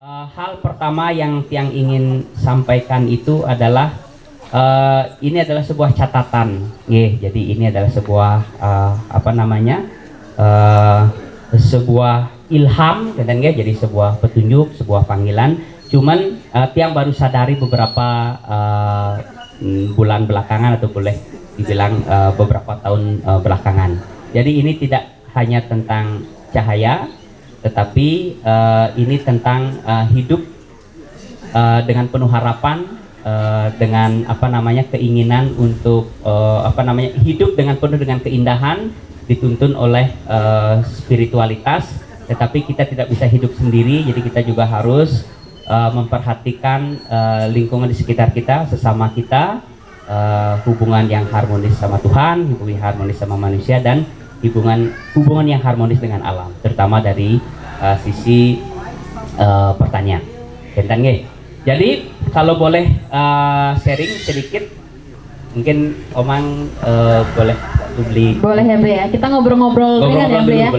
Hal pertama yang Tiang ingin sampaikan itu adalah ini adalah sebuah catatan, jadi ini adalah sebuah sebuah ilham, jadi sebuah petunjuk, sebuah panggilan. Cuman Tiang baru sadari beberapa bulan belakangan, atau boleh dibilang beberapa tahun belakangan. Jadi ini tidak hanya tentang cahaya, tetapi ini tentang hidup dengan penuh harapan, dengan keinginan untuk hidup dengan penuh dengan keindahan, dituntun oleh spiritualitas. Tetapi kita tidak bisa hidup sendiri, jadi kita juga harus memperhatikan lingkungan di sekitar kita, sesama kita, hubungan yang harmonis sama Tuhan, hubungan harmonis sama manusia, dan hubungan yang harmonis dengan alam, terutama dari sisi pertanian. Jadi kalau boleh sharing sedikit, mungkin Omang boleh beli. Boleh ya Bre ya, kita ngobrol-ngobrol kan ya Bre ya.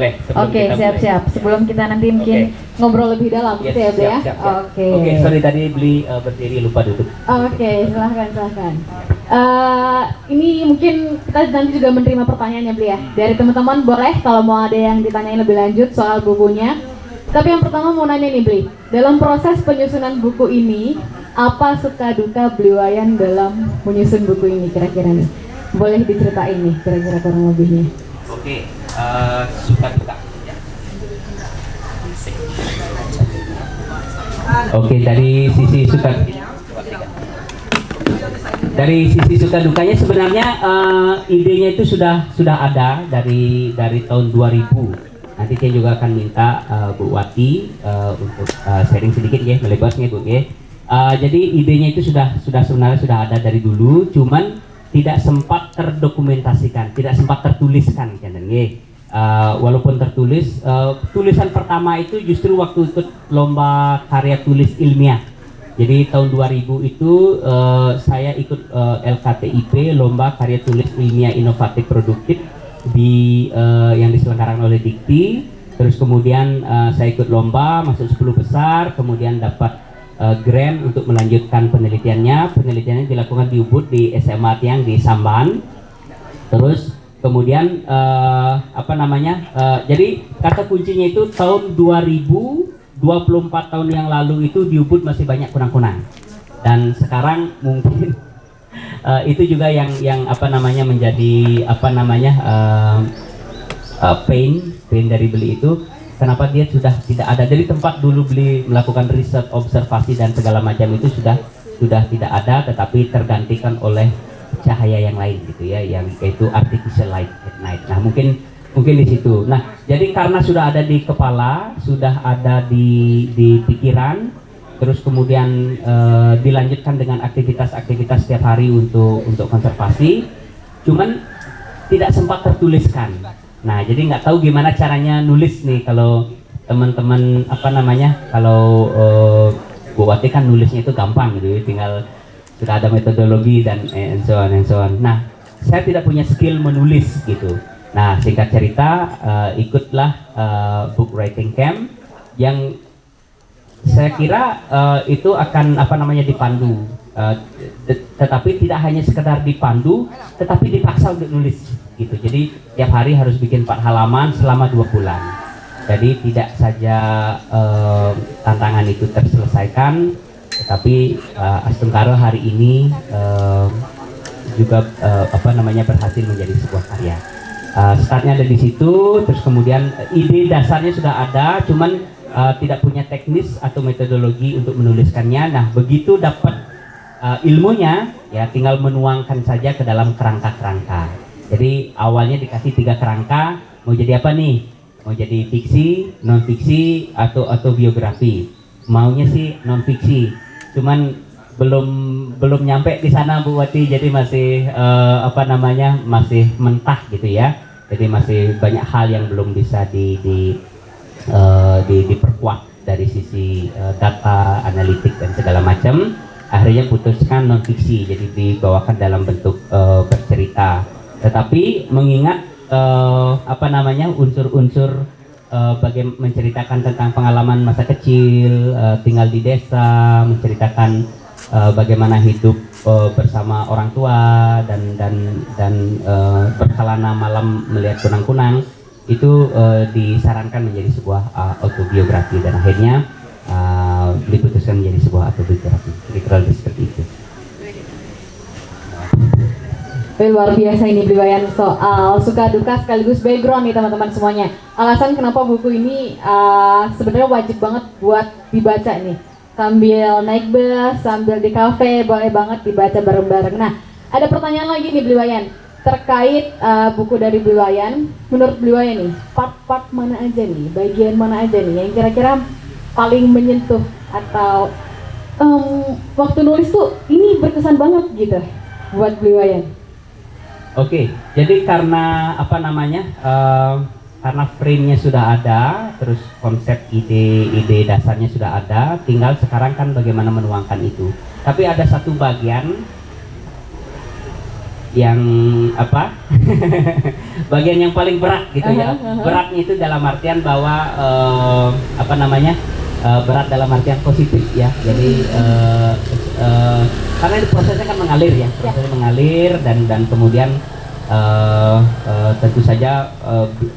Oke, siap-siap. Sebelum kita nanti mungkin ngobrol lebih dalam gitu ya Bre ya. Oke, sorry tadi beli berdiri lupa duduk. Oke, silahkan. Ini mungkin kita nanti juga menerima pertanyaannya Bre ya. Dari teman-teman boleh kalau mau ada yang ditanyain lebih lanjut soal bukunya. Tapi yang pertama mau nanya nih Bre, dalam proses penyusunan buku ini, apa suka duka Bliwayan dalam menyusun buku ini kira-kira nih? Boleh diceritain nih kira-kira kurang lebihnya. Oke, suka duka. Oke, dari sisi suka dukanya sebenarnya idenya itu sudah ada dari tahun 2000. Nanti saya juga akan minta Bu Wati untuk sharing sedikit ya, melebarnya Bu ya. Jadi idenya itu sebenarnya sudah ada dari dulu, cuman tidak sempat terdokumentasikan, tidak sempat tertuliskan kan ya. Walaupun tertulis, tulisan pertama itu justru waktu ikut lomba karya tulis ilmiah. Jadi tahun 2000 itu saya ikut LKTIP, lomba karya tulis ilmiah inovatif produktif yang diselenggarakan oleh Dikti. Terus kemudian saya ikut lomba masuk 10 besar, kemudian dapat grant untuk melanjutkan penelitiannya dilakukan di Ubud di SMA Tiang di Samban. Terus kemudian jadi kata kuncinya itu tahun 2000, 24 tahun yang lalu itu di Ubud masih banyak kunang-kunang, dan sekarang mungkin itu juga yang menjadi pain dari beli itu. Kenapa dia sudah tidak ada dari tempat dulu beli melakukan riset, observasi dan segala macam itu sudah tidak ada, tetapi tergantikan oleh cahaya yang lain gitu ya, yang yaitu artificial light at night. Nah mungkin di situ. Nah jadi karena sudah ada di kepala, sudah ada di pikiran, terus kemudian dilanjutkan dengan aktivitas setiap hari untuk konservasi, cuman tidak sempat tertuliskan. Nah jadi nggak tahu gimana caranya nulis nih, kalau teman-teman kalau Bu Wati kan nulisnya itu gampang gitu, tinggal sudah ada metodologi dan and so on. Nah saya tidak punya skill menulis gitu. Nah singkat cerita ikutlah book writing camp yang saya kira itu akan dipandu, tetapi tidak hanya sekedar dipandu, tetapi dipaksa untuk nulis gitu. Jadi tiap hari harus bikin 4 halaman selama 2 bulan. Jadi tidak saja tantangan itu terselesaikan, tetapi Astungkaro hari ini juga berhasil menjadi sebuah karya. Startnya ada di situ, terus kemudian ide dasarnya sudah ada, cuman tidak punya teknis atau metodologi untuk menuliskannya. Nah begitu dapat ilmunya, ya tinggal menuangkan saja ke dalam kerangka-kerangka. Jadi awalnya dikasih 3 kerangka, mau jadi apa nih? Mau jadi fiksi, non fiksi, atau autobiografi. Maunya sih non fiksi, cuman belum nyampe di sana Bu Wati, jadi masih masih mentah gitu ya. Jadi masih banyak hal yang belum bisa diperkuat dari sisi data, analitik dan segala macam. Akhirnya putuskan non fiksi, jadi dibawakan dalam bentuk bercerita, tetapi mengingat unsur-unsur menceritakan tentang pengalaman masa kecil, tinggal di desa, menceritakan bagaimana hidup bersama orang tua dan berkelana malam melihat kunang-kunang. Itu disarankan menjadi sebuah autobiografi, dan akhirnya diputuskan menjadi sebuah autobiografi. Kira-kira seperti itu. Luar biasa ini Bliwayan soal suka duka sekaligus background nih teman-teman semuanya. Alasan kenapa buku ini sebenarnya wajib banget buat dibaca nih. Sambil naik bus, sambil di kafe, boleh banget dibaca bareng-bareng. Nah, ada pertanyaan lagi nih Bliwayan terkait buku dari Bliwayan. Menurut Bliwayan nih, part-part mana aja nih, bagian mana aja nih yang kira-kira paling menyentuh atau waktu nulis tuh ini berkesan banget gitu buat Bliwayan? Oke, jadi karena karena frame-nya sudah ada, terus konsep ide dasarnya sudah ada, tinggal sekarang kan bagaimana menuangkan itu. Tapi ada satu bagian yang bagian yang paling berat gitu ya. Beratnya itu dalam artian bahwa berat dalam artian positif ya. Jadi karena itu prosesnya kan mengalir ya, prosesnya mengalir dan kemudian tentu saja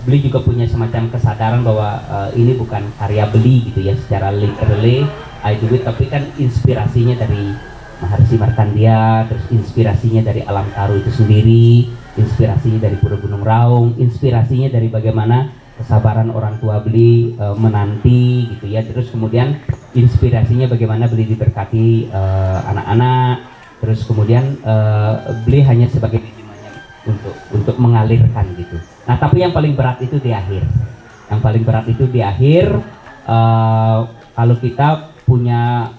beli juga punya semacam kesadaran bahwa ini bukan karya beli gitu ya secara literally I do it, tapi kan inspirasinya dari Maharsi Markandia, terus inspirasinya dari alam Taru itu sendiri, inspirasinya dari Pura Gunung Raung, inspirasinya dari bagaimana kesabaran orang tua beli menanti gitu ya, terus kemudian inspirasinya bagaimana beli diberkati anak-anak, terus kemudian beli hanya sebagai untuk mengalirkan gitu. Nah tapi yang paling berat itu di akhir, kalau kita punya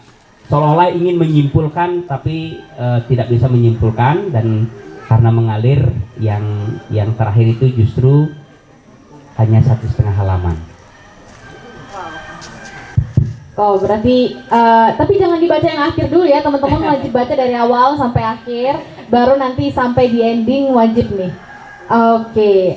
seolah-olah ingin menyimpulkan tapi tidak bisa menyimpulkan, dan karena mengalir yang terakhir itu justru hanya 1,5 halaman. Oh berarti, tapi jangan dibaca yang akhir dulu ya teman-teman, wajib baca dari awal sampai akhir, baru nanti sampai di ending wajib nih. Oke,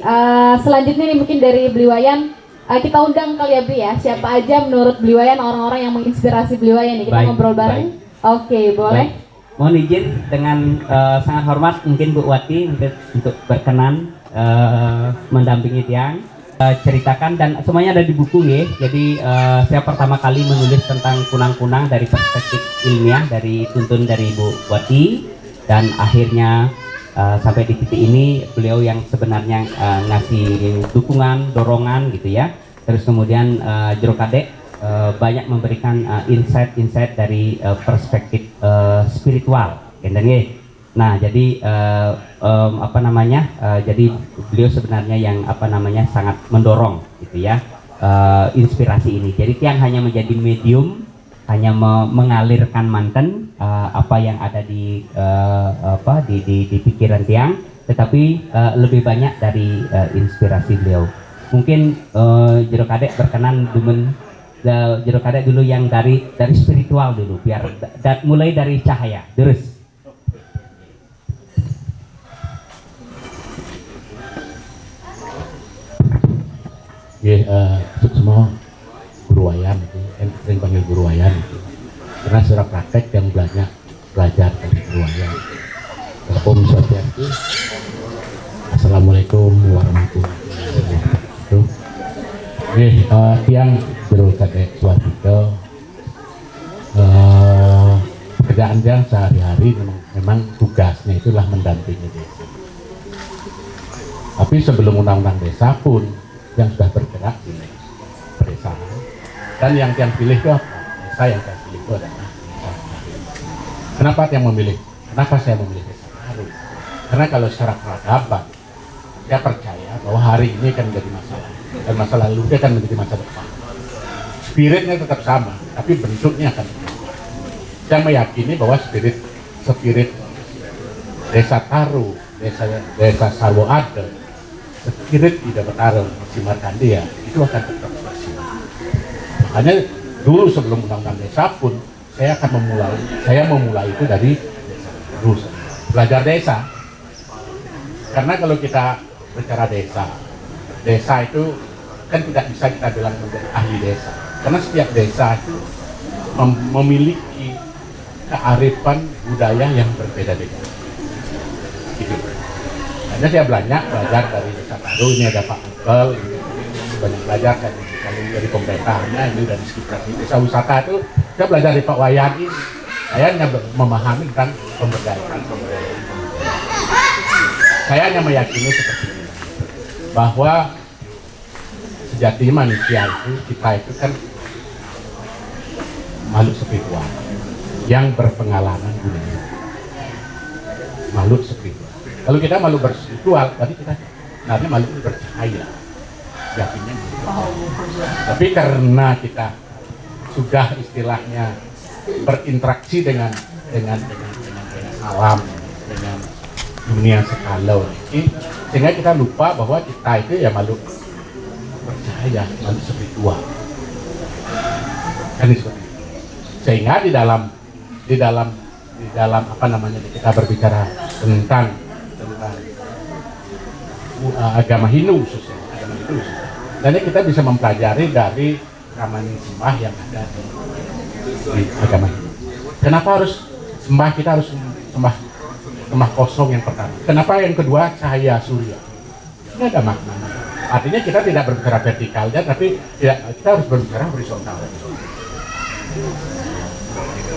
selanjutnya nih mungkin dari Bliwayan, kita undang kali ya Bli ya, siapa aja menurut Bliwayan orang-orang yang menginspirasi Bliwayan nih, kita ngobrol bareng. Oke, boleh. Mohon izin dengan sangat hormat mungkin Bu Wati untuk berkenan mendampingi Tiang. Ceritakan, dan semuanya ada di buku ya. Jadi saya pertama kali menulis tentang kunang-kunang dari perspektif ilmiah, dari tuntun dari Bu Wati, dan akhirnya sampai di titik ini beliau yang sebenarnya ngasih dukungan, dorongan gitu ya. Terus kemudian Jero Kadek banyak memberikan insight dari perspektif spiritual, Nah, jadi jadi beliau sebenarnya yang sangat mendorong gitu ya inspirasi ini. Jadi Tiang hanya menjadi medium, hanya mengalirkan manten apa yang ada di pikiran Tiang, tetapi lebih banyak dari inspirasi beliau. Mungkin Jero Kadek berkenan Jero Kadek dulu yang dari spiritual dulu, biar mulai dari cahaya terus. Semua guru wayan itu, yang sering panggil guru wayan itu, karena secara praktek yang banyak belajar dari guru wayan. Om Swastiastu, Assalamualaikum warahmatullahi wabarakatuh. Tiang Jero Kadek Swatiko, pekerjaan Tiang sehari-hari memang tugasnya itulah mendampingi desa. Tapi sebelum undang-undang desa pun yang sudah bergerak di pedesaan, dan yang pilih itu apa? Desa yang saya pilih itu adalah desa. Kenapa yang memilih? Kenapa saya memilih desa Taru? Karena kalau secara peradaban, saya percaya bahwa hari ini akan menjadi masalah, dan masa lalu dia akan menjadi masa depan. Spiritnya tetap sama, tapi bentuknya akan berubah. Saya meyakini bahwa spirit desa Taru, desa Sarwo Ade, spirit di Dapataro si Markandia itu akan tetap bersinar. Makanya dulu sebelum undang-undang desa pun saya memulai itu dari desa, belajar desa. Karena kalau kita bicara desa itu kan tidak bisa kita bilang menjadi ahli desa, karena setiap desa itu memiliki kearifan budaya yang berbeda-beda. Gitu. Hanya saya belajar dari Desa Taru, ini ada Pak Angkel, banyak belajar dari pemerintahnya, ini dari sekitar desa wisata itu saya belajar dari Pak Wayan ini. Saya hanya memahami tentang pemberdayaan. Saya hanya meyakini seperti ini, bahwa sejati manusia itu, kita itu kan makhluk spiritual yang berpengalaman dunia. Makhluk spiritual. Kalau kita makhluk berspiritual, berarti kita sebenarnya makhluk bercahaya. Sejatinya. Tapi karena kita sudah istilahnya berinteraksi dengan alam, dengan dunia sekalau ini, sehingga kita lupa bahwa kita itu ya makhluk percaya, makhluk spiritual. Kan seperti itu. Sehingga di dalam apa namanya, kita berbicara tentang agama Hindu khususnya, dan kita bisa mempelajari dari ramani sembah yang ada di agama Hindu. Kenapa harus sembah, kita harus sembah kosong yang pertama. Kenapa yang kedua cahaya surya? Ini ada makna. Artinya kita tidak berbicara vertikalnya, tapi kita harus berbicara horizontal.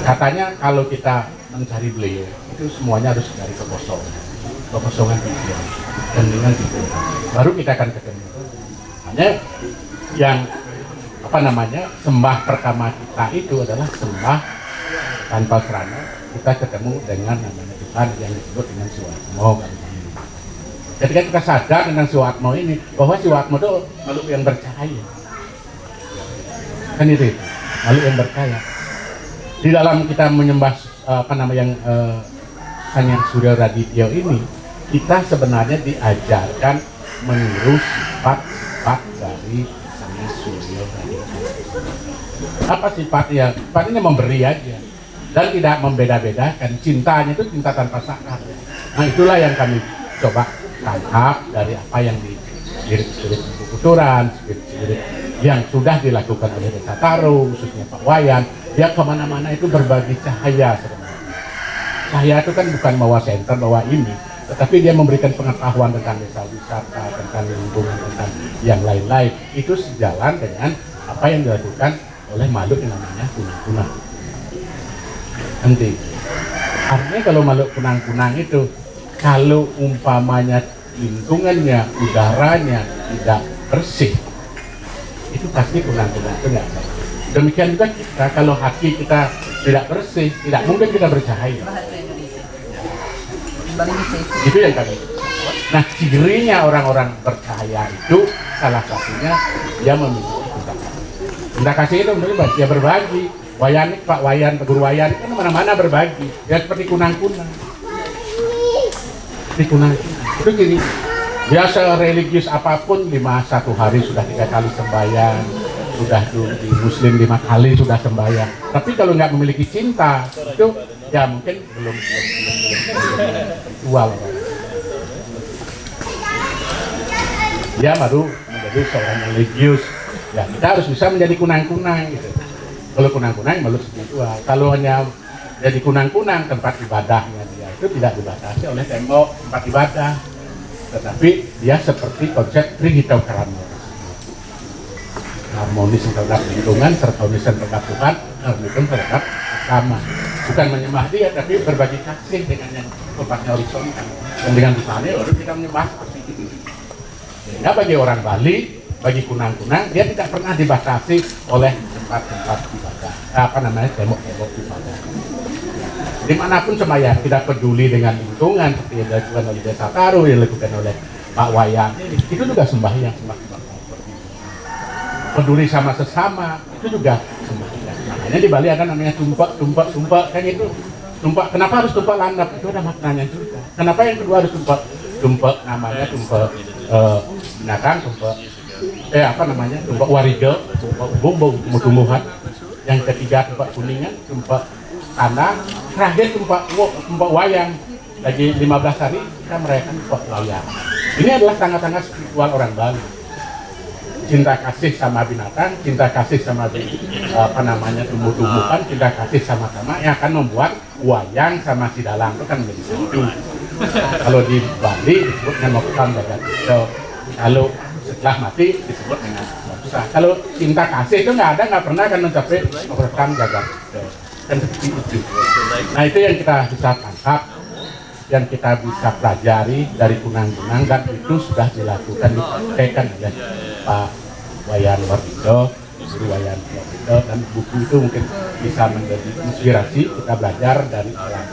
Katanya kalau kita mencari beliau, itu semuanya harus dari kekosongan pikiran, dan dengan pikiran baru kita akan ketemu. Hanya yang apa namanya, sembah pertama kita itu adalah sembah tanpa serana, kita ketemu dengan namanya Tuhan yang disebut dengan Siwatmo. Ketika kita sadar tentang Siwatmo ini, bahwa Siwatmo itu makhluk yang bercahaya, kan itu makhluk yang bercahaya. Di dalam kita menyembah apa namanya yang Sanyang Surya Raditya ini, kita sebenarnya diajarkan meniru sifat-sifat dari Sanyang Surya Raditya. Apa sifatnya? Sifatnya memberi aja dan tidak membeda-bedakan. Cintanya itu cinta tanpa sakar. Nah, itulah yang kami coba tangkap dari apa yang di spirit-spirit Kuturan, spirit-spirit yang sudah dilakukan oleh Desa Taru, khususnya Pak Wayan. Dia kemana-mana itu berbagi cahaya sebenarnya. Cahaya itu kan bukan bawa center, bawa ini, tetapi dia memberikan pengetahuan tentang desa wisata, tentang lingkungan, tentang yang lain-lain. Itu sejalan dengan apa yang dilakukan oleh makhluk yang namanya kunang-kunang. Nanti, artinya kalau makhluk kunang-kunang itu, kalau umpamanya lingkungannya, udaranya tidak bersih, itu pasti kunang-kunang itu nggak ada. Demikian juga kita, kalau hati kita tidak bersih, tidak mungkin kita bercahaya. Itu yang kami. Nah, cirinya orang-orang bercahaya itu salah satunya dia memiliki cinta kasih. Cinta kasih itu menurut dia berbagi. Wayan, Pak Wayan, Guru Wayan itu mana-mana berbagi. Ya seperti kunang-kunang. Seperti kunang-kunang. Itu gini. Biasa religius apapun, 1 hari sudah 3 kali sembahyang, sudah di Muslim 5 kali sudah sembahyang. Tapi kalau nggak memiliki cinta, itu ya mungkin belum ritual. Dia baru menjadi seorang religius. Ya kita harus bisa menjadi kunang-kunang gitu. Kalau kunang-kunang makhluk spiritual. Kalau hanya jadi kunang-kunang, tempat ibadahnya dia itu tidak dibatasi oleh tembok tempat ibadah. Tetapi dia seperti konsep Trihita Karana, harmonis terhadap lingkungan, harmonis terhadap Tuhan, harmonis terhadap sama. Bukan menyembah dia, tapi berbagi kasih dengan yang tempatnya horizontal. Dan dengan Tuhannya baru kita menyembah seperti itu. Sehingga bagi orang Bali, bagi kunang-kunang, dia tidak pernah dibatasi oleh tempat-tempat ibadah, apa namanya, tembok-tembok ibadah. Dimanapun sembahyang, tidak peduli dengan lingkungan seperti yang dilakukan oleh Desa Taru, yang dilakukan oleh Pak Wayan, itu juga sembahyang. Peduli sama sesama, itu juga sembahyang. Makanya di Bali ada namanya tumpak, kan itu tumpak. Kenapa harus tumpak landap? Itu ada maknanya juga. Kenapa yang kedua harus tumpak namanya tumpak binatang, tumpak wariga, tumpak tumbuhan. Yang ketiga tumpak kuningan, tumpak tanah, terakhir tumpak wayang. Lagi 15 hari kita merayakan tumpak wayang. Ini adalah tangga-tangga spiritual orang Bali. cinta kasih sama binatang, cinta kasih sama tumbuh-tumbuhan, cinta kasih sama yang akan membuat wayang sama si dalang itu kan menjadi satu. Kalau di Bali disebut dengan Moktam Jagat Kusha. Kalau setelah mati disebut dengan Moksa. Kalau cinta kasih itu nggak pernah kan mencapai Moktam Jagat Kusha. Kan seperti itu. Nah itu yang kita bisa tangkap, yang kita bisa pelajari dari kunang-kunang, dan itu sudah dilakukan, dipraktekkan oleh Pak Wayan Wardido, Guru Wayan Wardido, dan buku itu mungkin bisa menjadi inspirasi kita belajar dari alam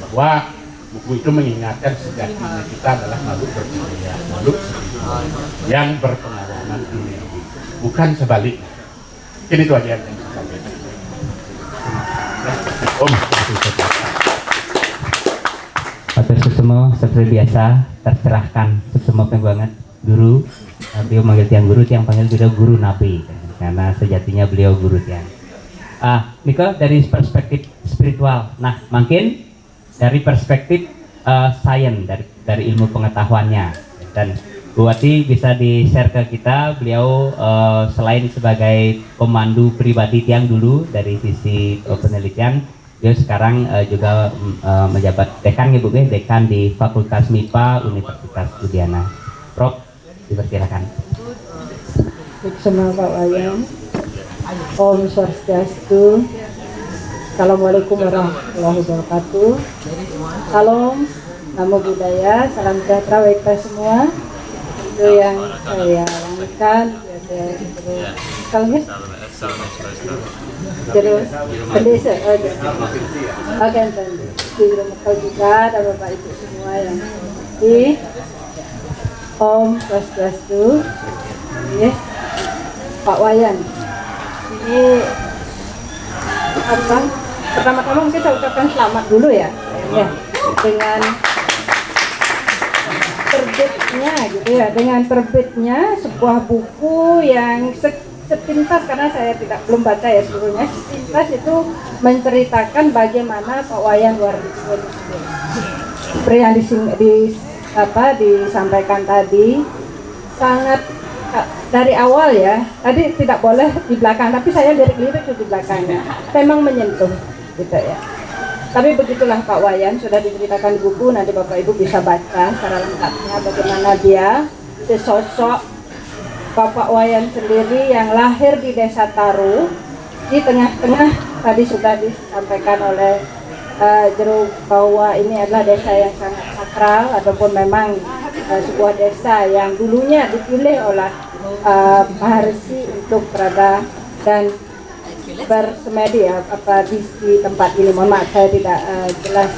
bahwa buku itu mengingatkan sejatinya kita adalah makhluk berbudaya, makhluk yang berpengalaman duniawi, bukan sebaliknya. Mungkin itu aja yang saya sampaikan. Matur susumo seperti biasa tercerahkan susumo banget guru. Beliau manggil tiang guru, tiang panggil beliau guru nabi karena sejatinya beliau guru tiang. Niko dari perspektif spiritual. Nah, makin dari perspektif sains, dari ilmu pengetahuannya, dan Bu Wati bisa di-share ke kita, beliau selain sebagai pemandu pribadi tiang dulu dari sisi penelitian, beliau sekarang juga menjabat dekan ya Bu, dekan di Fakultas MIPA Universitas Udayana. Prof, dipersilakan. Sama Pak Wayan, Om Swastiastu, Assalamualaikum warahmatullahi wabarakatuh. Salam, namo buddhaya, salam sejahtera bagi kita semua. Itu yang saya langitkan, terus pendesa, oke, di juga dan Bapak Ibu semua yang di Om Swastiastu, yes. Pak Wayan, ini apa? Pertama-tama mungkin saya ucapkan selamat dulu ya dengan terbitnya gitu ya, dengan terbitnya sebuah buku yang sepintas, karena saya belum baca ya seluruhnya, sepintas itu menceritakan bagaimana Pak Wayan Wardido seperti yang disampaikan tadi, sangat dari awal ya, tadi tidak boleh di belakang, tapi saya lirik-lirik di belakangnya, memang menyentuh gitu ya. Tapi begitulah Pak Wayan, sudah diceritakan di buku, nanti Bapak Ibu bisa baca secara lengkapnya bagaimana dia, sosok Bapak Wayan sendiri yang lahir di Desa Taru, di tengah-tengah, tadi sudah disampaikan oleh Jero bahwa ini adalah desa yang sangat sakral, ataupun memang sebuah desa yang dulunya dipilih oleh Maharsi untuk berada dan bersemedi ya, di tempat ini. Mohon maaf saya tidak jelas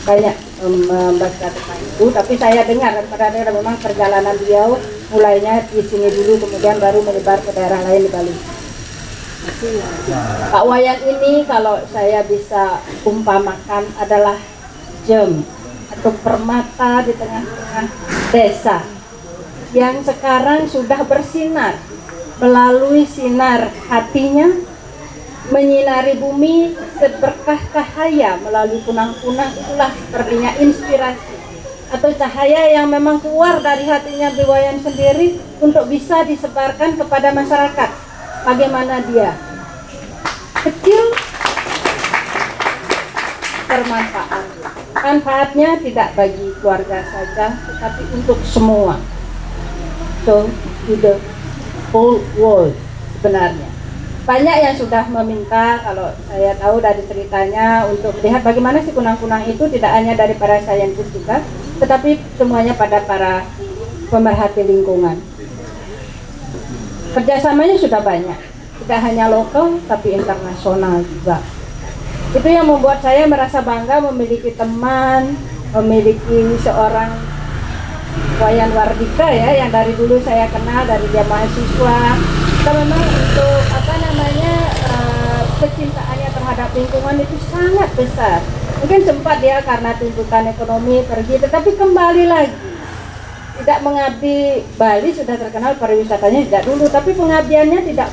banyak membaca tentang itu, tapi saya dengar dan pada akhirnya memang perjalanan beliau mulainya di sini dulu, kemudian baru menyebar ke daerah lain di Bali. Pak Wayan ini kalau saya bisa umpamakan adalah gem atau permata di tengah-tengah desa yang sekarang sudah bersinar melalui sinar hatinya, menyinari bumi seberkah cahaya melalui kunang-kunang. Itulah sepertinya inspirasi atau cahaya yang memang keluar dari hatinya Pak Wayan sendiri untuk bisa disebarkan kepada masyarakat. Bagaimana dia kecil bermanfaat. Manfaatnya tidak bagi keluarga saja, tetapi untuk semua. So, to the whole world sebenarnya. Banyak yang sudah meminta, kalau saya tahu dari ceritanya, untuk melihat bagaimana si kunang-kunang itu tidak hanya dari para saintis juga, tetapi semuanya pada para pemerhati lingkungan. Kerjasamanya sudah banyak, tidak hanya lokal tapi internasional juga. Itu yang membuat saya merasa bangga memiliki teman, memiliki seorang Wayan Wardika ya, yang dari dulu saya kenal dari dia mahasiswa. Kita memang untuk kecintaannya terhadap lingkungan itu sangat besar. Mungkin sempat dia karena tuntutan ekonomi pergi, tetapi kembali lagi. Tidak mengabdi. Bali sudah terkenal pariwisatanya tidak dulu, tapi pengabdiannya tidak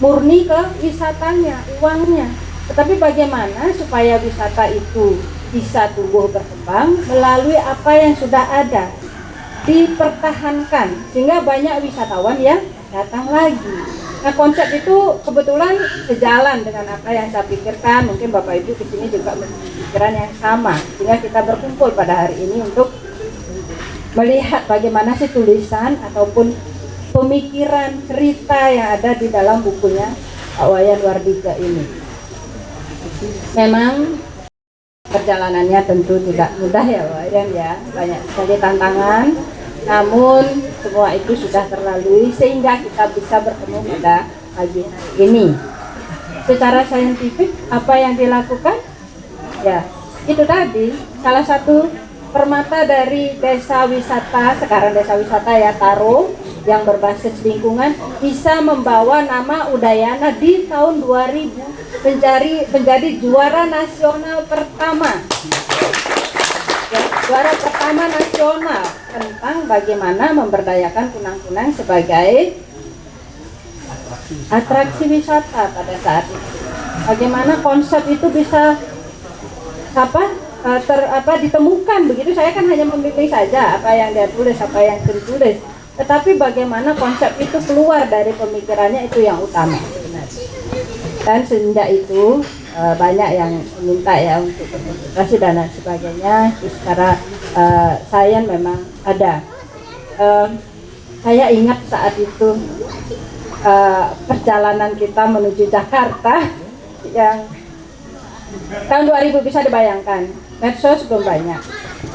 murni ke wisatanya, uangnya. Tetapi bagaimana supaya wisata itu bisa tumbuh berkembang melalui apa yang sudah ada. dipertahankan sehingga banyak wisatawan yang datang lagi. Nah, konsep itu kebetulan sejalan dengan apa yang saya pikirkan. Mungkin Bapak Ibu di sini juga memiliki pikiran yang sama, sehingga kita berkumpul pada hari ini untuk melihat bagaimana sih tulisan ataupun pemikiran cerita yang ada di dalam bukunya Pak Wayan Wardika ini. Memang perjalanannya tentu tidak mudah ya Pak Wayan ya, banyak sekali tantangan. Namun semua itu sudah terlalui sehingga kita bisa bertemu pada pagi hari ini. Secara saintifik apa yang dilakukan? Ya, itu tadi salah satu permata dari desa wisata, sekarang desa wisata ya Taro, yang berbasis lingkungan bisa membawa nama Udayana di tahun 2000 menjadi juara nasional pertama. Ya, juara pertama nasional tentang bagaimana memberdayakan kunang-kunang sebagai atraksi wisata pada saat itu. Bagaimana konsep itu bisa ditemukan begitu. Saya kan hanya memilih saja apa yang dia tulis, apa yang ditulis. Tetapi bagaimana konsep itu keluar dari pemikirannya itu yang utama sebenarnya. Dan sejak itu banyak yang meminta ya untuk berkonsultasi dan lain sebagainya. Secara sains memang ada. Saya ingat saat itu perjalanan kita menuju Jakarta yang tahun 2000, bisa dibayangkan, medsos belum banyak,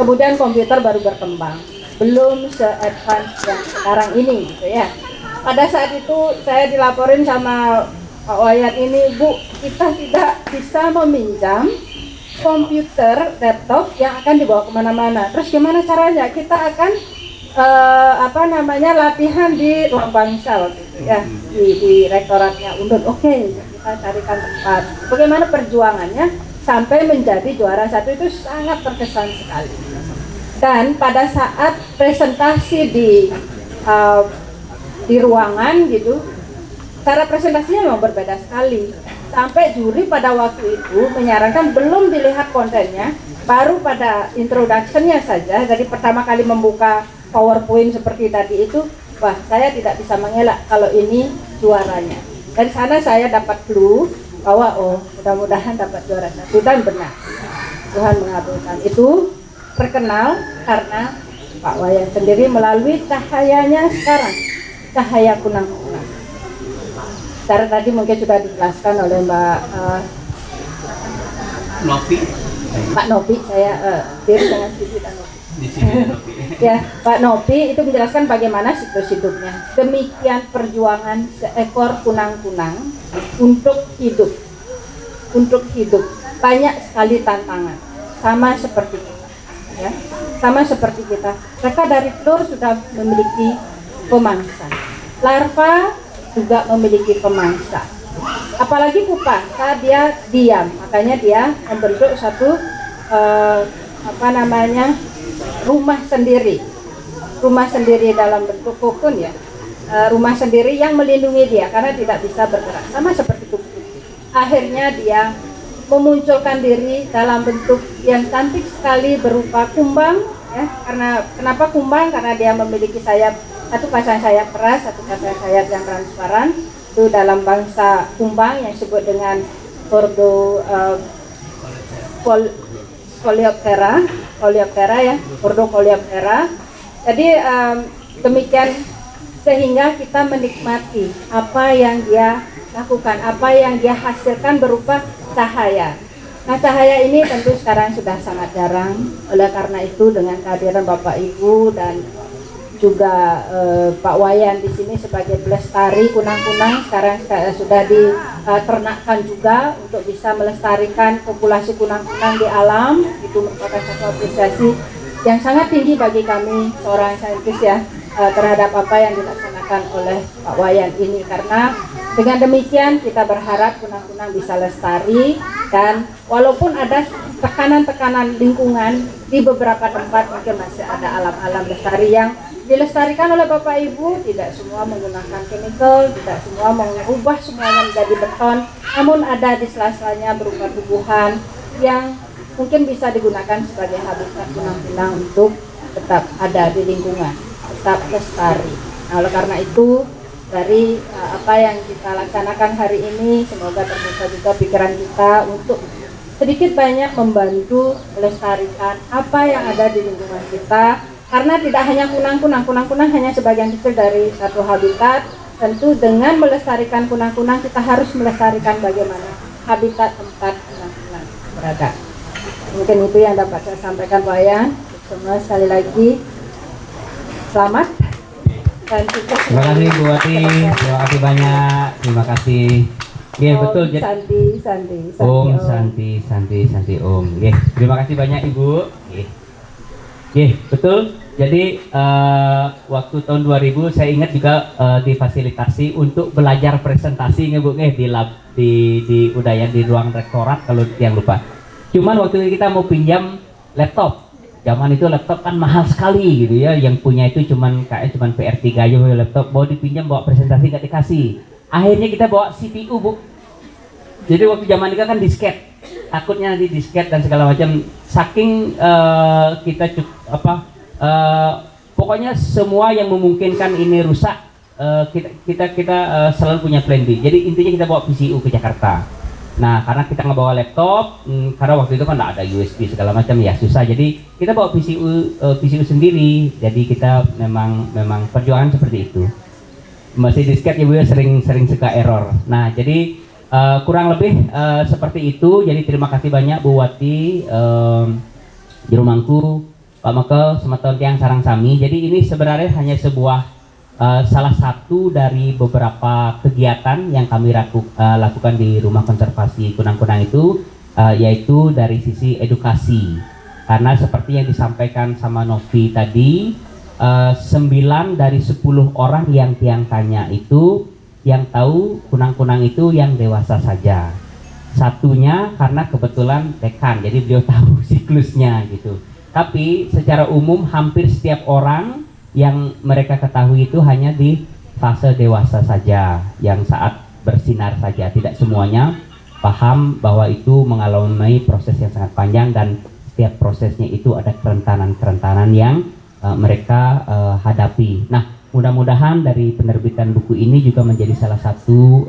kemudian komputer baru berkembang, belum se-advance yang sekarang ini gitu ya. Pada saat itu saya dilaporin sama Pak Wayan ini, Bu, kita tidak bisa meminjam komputer, laptop yang akan dibawa kemana-mana. Terus gimana caranya? Kita akan latihan di ruang bangsa waktu itu ya, di rektoratnya Undut. Oke, kita carikan tempat. Bagaimana perjuangannya sampai menjadi juara satu itu sangat terkesan sekali. Dan pada saat presentasi di ruangan gitu, cara presentasinya memang berbeda sekali. Sampai juri pada waktu itu menyarankan belum dilihat kontennya, baru pada introduction-nya saja, dari pertama kali membuka PowerPoint seperti tadi itu, wah saya tidak bisa mengelak kalau ini juaranya. Dari sana saya dapat clue bahwa mudah-mudahan dapat juara satu, dan benar. Tuhan mengabulkan. Itu terkenal karena Pak Wayan sendiri melalui cahayanya sekarang, cahaya kunang-kunang. Cara tadi mungkin sudah dijelaskan oleh Mbak Novi. Pak Novi, saya diri dengan Siti dan Novi. Di sini Novi. Ya, Pak Novi itu menjelaskan bagaimana siklus hidupnya. Demikian perjuangan seekor kunang-kunang untuk hidup. Untuk hidup. Banyak sekali tantangan. Sama seperti kita. Ya, sama seperti kita. Mereka dari telur sudah memiliki pemangsa. Larva juga memiliki pemangsa. Apalagi pupa, saat dia diam, makanya dia membentuk satu rumah sendiri dalam bentuk kokon ya, rumah sendiri yang melindungi dia karena tidak bisa bergerak, sama seperti kupu. Akhirnya dia memunculkan diri dalam bentuk yang cantik sekali berupa kumbang ya. Kenapa kumbang? Karena dia memiliki sayap, satu pasang sayap keras, satu pasang sayap yang transparan. Itu dalam bangsa kumbang yang disebut dengan Ordo Coleoptera ya, Ordo Coleoptera. Jadi demikian sehingga kita menikmati apa yang dia lakukan, apa yang dia hasilkan berupa cahaya. Nah, cahaya ini tentu sekarang sudah sangat jarang. Oleh karena itu dengan kehadiran Bapak Ibu dan juga Pak Wayan di sini sebagai pelestari kunang-kunang, sekarang sudah diternakkan juga untuk bisa melestarikan populasi kunang-kunang di alam. Itu merupakan satu apresiasi yang sangat tinggi bagi kami seorang saintis ya, terhadap apa yang dilaksanakan oleh Pak Wayan ini, karena dengan demikian kita berharap kunang-kunang bisa lestari. Dan walaupun ada tekanan-tekanan lingkungan di beberapa tempat, mungkin masih ada alam-alam lestari yang dilestarikan oleh Bapak Ibu, tidak semua menggunakan chemical, tidak semua mengubah semuanya menjadi beton, namun ada di sela-selanya berupa tumbuhan yang mungkin bisa digunakan sebagai habitat kunang-kunang untuk tetap ada di lingkungan, tetap lestari. Nah, oleh karena itu dari apa yang kita laksanakan hari ini, semoga terbuka juga pikiran kita untuk sedikit banyak membantu melestarikan apa yang ada di lingkungan kita, karena tidak hanya kunang-kunang hanya sebagian kecil dari satu habitat. Tentu dengan melestarikan kunang-kunang kita harus melestarikan bagaimana habitat tempat kunang-kunang berada. Mungkin itu yang dapat saya sampaikan Pak Wayan. Semua sekali lagi selamat dan sukses. Terima kasih Bu Wati, terima kasih banyak, terima kasih. Iya betul. Santi. Om Santi Om. Terima kasih banyak Ibu. Betul. Jadi waktu tahun 2000 saya ingat juga difasilitasi untuk belajar presentasi Bu di lab di Udaya di ruang rektorat kalau yang lupa. Cuman waktu itu kita mau pinjam laptop. Zaman itu laptop kan mahal sekali gitu ya. Yang punya itu cuman PR3 aja laptop. Mau dipinjam bawa presentasi nggak dikasih. Akhirnya kita bawa CPU Bu. Jadi waktu zaman itu kan disket. Takutnya nanti disket dan segala macam. Saking kita pokoknya semua yang memungkinkan ini rusak kita selalu punya plan B. Jadi intinya kita bawa PCU ke Jakarta. Nah karena kita nggak bawa laptop, karena waktu itu kan nggak ada USB segala macam ya susah. Jadi kita bawa PCU sendiri. Jadi kita memang perjuangan seperti itu. Masih disket ya Bu ya, sering suka error. Nah jadi kurang lebih seperti itu. Jadi terima kasih banyak Bu Wati, Juru Mangku, Pak Mekel, Semeton Tiang Sarang Sami. Jadi ini sebenarnya hanya sebuah salah satu dari beberapa kegiatan yang kami lakukan di Rumah Konservasi Kunang-Kunang itu, yaitu dari sisi edukasi. Karena seperti yang disampaikan sama Novi tadi, 9 dari 10 orang yang Tiang tanya itu yang tahu kunang-kunang itu yang dewasa saja. Satunya karena kebetulan dekan, jadi beliau tahu siklusnya gitu. Tapi secara umum hampir setiap orang yang mereka ketahui itu hanya di fase dewasa saja, yang saat bersinar saja. Tidak semuanya paham bahwa itu mengalami proses yang sangat panjang dan setiap prosesnya itu ada kerentanan-kerentanan yang mereka hadapi. Nah, mudah-mudahan dari penerbitan buku ini juga menjadi salah satu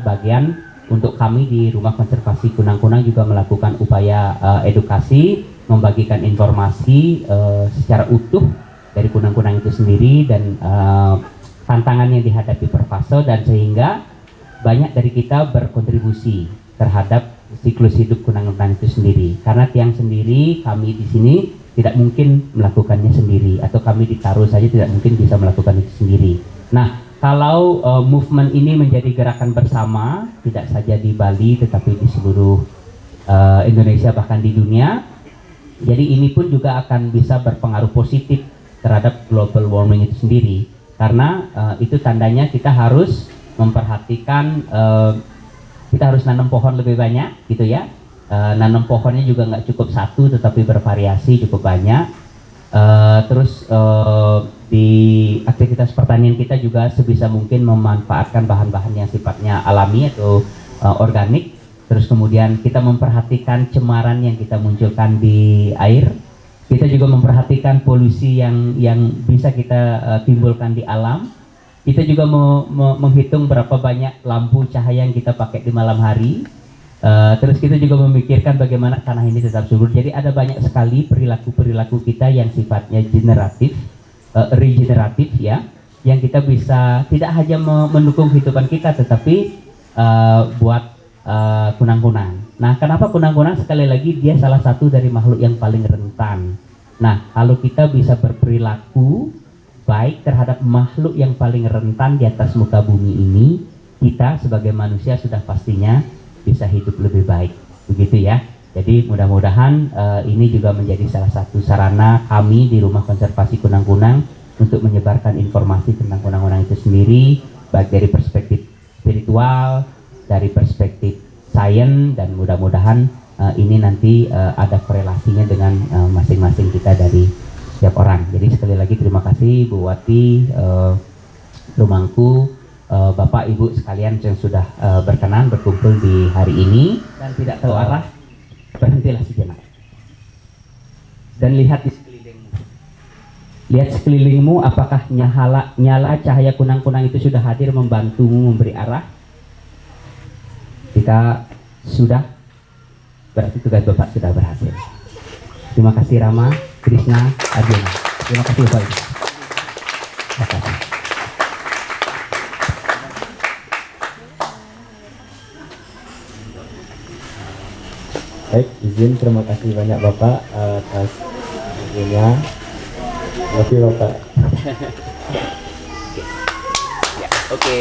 bagian untuk kami di Rumah Konservasi Kunang-Kunang juga melakukan upaya edukasi, membagikan informasi secara utuh dari kunang-kunang itu sendiri dan tantangan yang dihadapi per fase, dan sehingga banyak dari kita berkontribusi terhadap siklus hidup kunang-kunang itu sendiri. Karena Tiang sendiri, kami di sini tidak mungkin melakukannya sendiri, atau kami ditaruh saja tidak mungkin bisa melakukan itu sendiri. Nah, kalau movement ini menjadi gerakan bersama, tidak saja di Bali tetapi di seluruh Indonesia bahkan di dunia, jadi ini pun juga akan bisa berpengaruh positif terhadap global warming itu sendiri. Karena itu tandanya kita harus memperhatikan, kita harus nanam pohon lebih banyak gitu ya. Nanam pohonnya juga nggak cukup satu tetapi bervariasi cukup banyak. Terus di aktivitas pertanian kita juga sebisa mungkin memanfaatkan bahan-bahan yang sifatnya alami atau organik. Terus kemudian kita memperhatikan cemaran yang kita munculkan di air. Kita juga memperhatikan polusi yang bisa kita timbulkan di alam. Kita juga menghitung berapa banyak lampu cahaya yang kita pakai di malam hari. Terus kita juga memikirkan bagaimana tanah ini tetap subur. Jadi ada banyak sekali perilaku-perilaku kita yang sifatnya regeneratif ya, yang kita bisa tidak hanya mendukung kehidupan kita tetapi buat kunang-kunang. Nah, kenapa kunang-kunang? Sekali lagi dia salah satu dari makhluk yang paling rentan. Nah, kalau kita bisa berperilaku baik terhadap makhluk yang paling rentan di atas muka bumi ini, kita sebagai manusia sudah pastinya bisa hidup lebih baik, begitu ya. Jadi mudah-mudahan ini juga menjadi salah satu sarana kami di Rumah Konservasi Kunang-Kunang untuk menyebarkan informasi tentang kunang-kunang itu sendiri, baik dari perspektif spiritual, dari perspektif sains, dan mudah-mudahan ini nanti ada korelasinya dengan masing-masing kita dari setiap orang. Jadi sekali lagi terima kasih Bu Wati, Rumangku, Bapak Ibu sekalian yang sudah berkenan berkumpul di hari ini, dan tidak tahu arah berhentilah sejenak. dan lihat di sekelilingmu. Lihat sekelilingmu, apakah nyala cahaya kunang-kunang itu sudah hadir membantumu memberi arah? Jika sudah, berarti tugas Bapak sudah berhasil. Terima kasih Rama, Krishna, Arjuna. Terima kasih Bapak Ibu. Terima kasih. Baik, izin terima kasih banyak Bapak atas izinnya. Terima kasih Bapak. Oke.